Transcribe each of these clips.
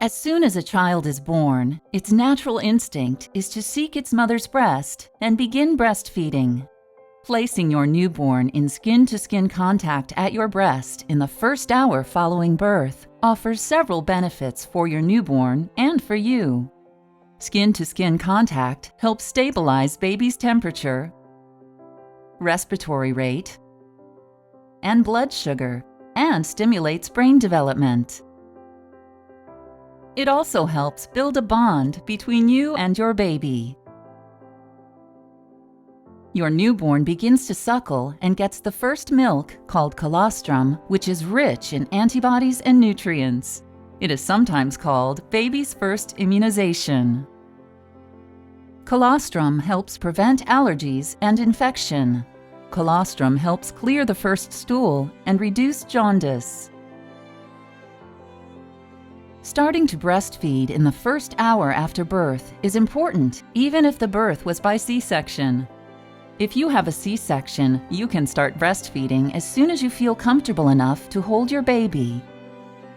As soon as a child is born, its natural instinct is to seek its mother's breast and begin breastfeeding. Placing your newborn in skin-to-skin contact at your breast in the first hour following birth offers several benefits for your newborn and for you. Skin-to-skin contact helps stabilize baby's temperature, respiratory rate, and blood sugar, and stimulates brain development. It also helps build a bond between you and your baby. Your newborn begins to suckle and gets the first milk, called colostrum, which is rich in antibodies and nutrients. It is sometimes called baby's first immunization. Colostrum helps prevent allergies and infection. Colostrum helps clear the first stool and reduce jaundice. Starting to breastfeed in the first hour after birth is important, even if the birth was by C-section. If you have a C-section, you can start breastfeeding as soon as you feel comfortable enough to hold your baby.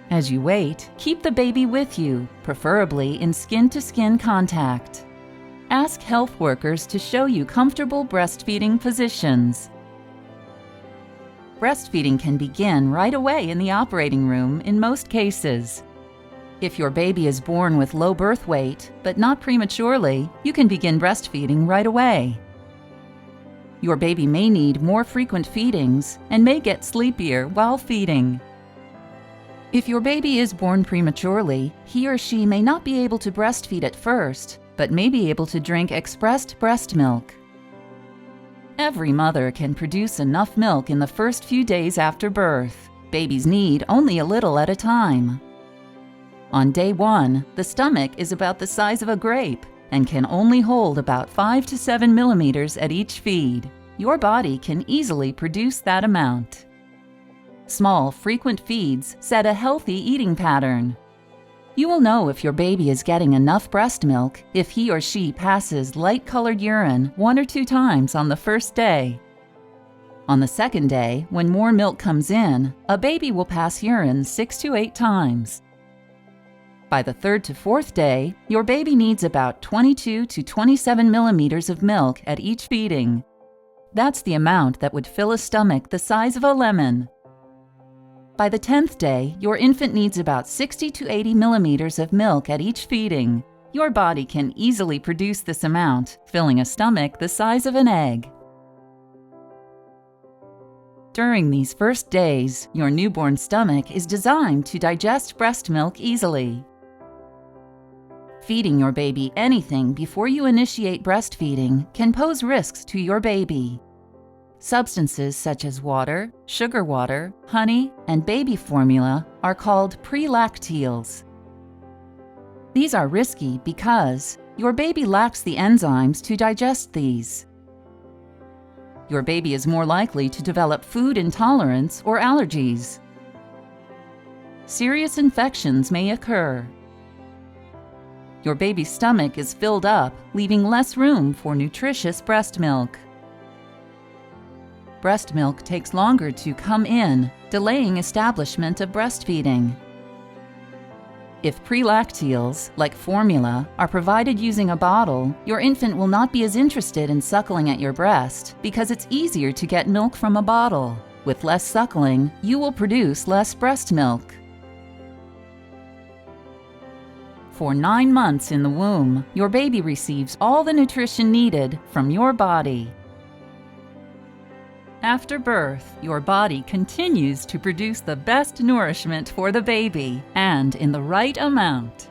As you wait, keep the baby with you, preferably in skin-to-skin contact. Ask health workers to show you comfortable breastfeeding positions. Breastfeeding can begin right away in the operating room in most cases. If your baby is born with low birth weight, but not prematurely, you can begin breastfeeding right away. Your baby may need more frequent feedings and may get sleepier while feeding. If your baby is born prematurely, he or she may not be able to breastfeed at first, but may be able to drink expressed breast milk. Every mother can produce enough milk in the first few days after birth. Babies need only a little at a time. On day 1, the stomach is about the size of a grape and can only hold about 5 to 7 millimeters at each feed. Your body can easily produce that amount. Small, frequent feeds set a healthy eating pattern. You will know if your baby is getting enough breast milk if he or she passes light-colored urine 1 or 2 times on the first day. On the second day, when more milk comes in, a baby will pass urine 6 to 8 times. By the 3rd to 4th day, your baby needs about 22 to 27 millimeters of milk at each feeding. That's the amount that would fill a stomach the size of a lemon. By the 10th day, your infant needs about 60 to 80 millimeters of milk at each feeding. Your body can easily produce this amount, filling a stomach the size of an egg. During these first days, your newborn stomach is designed to digest breast milk easily. Feeding your baby anything before you initiate breastfeeding can pose risks to your baby. Substances such as water, sugar water, honey, and baby formula are called pre-lacteals. These are risky because your baby lacks the enzymes to digest these. Your baby is more likely to develop food intolerance or allergies. Serious infections may occur. Your baby's stomach is filled up, leaving less room for nutritious breast milk. Breast milk takes longer to come in, delaying establishment of breastfeeding. If pre-lacteals, like formula, are provided using a bottle, your infant will not be as interested in suckling at your breast because it's easier to get milk from a bottle. With less suckling, you will produce less breast milk. For 9 months in the womb, your baby receives all the nutrition needed from your body. After birth, your body continues to produce the best nourishment for the baby, and in the right amount.